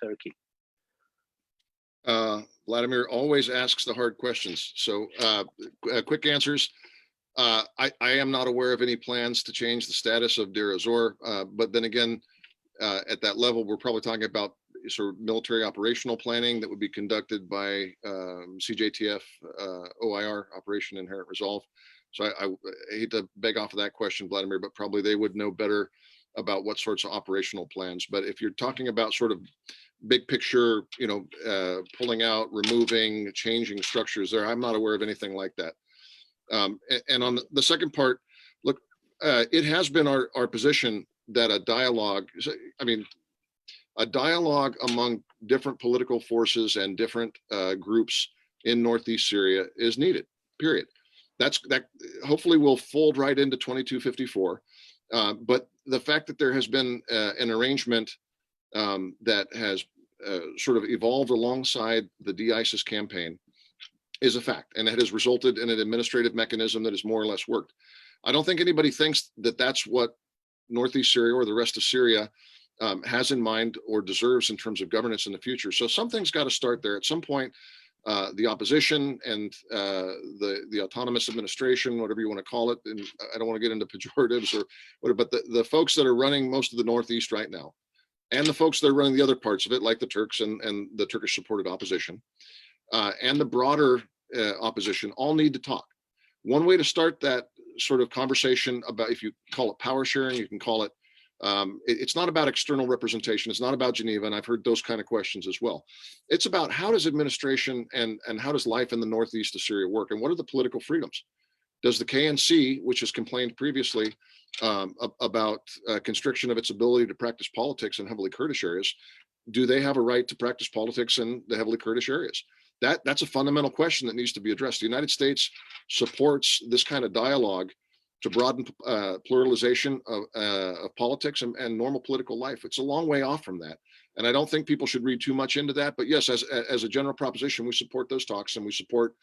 Turkey? Vladimir always asks the hard questions. So quick answers. I am not aware of any plans to change the status of Deir ez-Zor, but then again, at that level, we're probably talking about sort of military operational planning that would be conducted by CJTF OIR, Operation Inherent Resolve. So I hate to beg off of that question, Vladimir, but probably they would know better about what sorts of operational plans. But if you're talking about sort of big picture, pulling out, removing, changing structures there, I'm not aware of anything like that. And on the second part, look, it has been our position that a dialogue among different political forces and different groups in Northeast Syria is needed, period. That hopefully will fold right into 2254. But the fact that there has been an arrangement that has sort of evolved alongside the de-ISIS campaign is a fact, and it has resulted in an administrative mechanism that has more or less worked. I don't think anybody thinks that that's what Northeast Syria or the rest of Syria has in mind or deserves in terms of governance in the future. So something's got to start there. At some point, the opposition and the autonomous administration, whatever you want to call it, and I don't want to get into pejoratives or whatever, but the folks that are running most of the Northeast right now, and the folks that are running the other parts of it, like the Turks and the Turkish-supported opposition, and the broader opposition, all need to talk. One way to start that sort of conversation about, if you call it power sharing, you can call it, it's not about external representation. It's not about Geneva, and I've heard those kind of questions as well. It's about how does administration and how does life in the Northeast of Syria work, and what are the political freedoms? Does the KNC, which has complained previously about constriction of its ability to practice politics in heavily Kurdish areas, do they have a right to practice politics in the heavily Kurdish areas? That's a fundamental question that needs to be addressed. The United States supports this kind of dialogue to broaden pluralization of politics and normal political life. It's a long way off from that. And I don't think people should read too much into that. But yes, as a general proposition, we support those talks, and we support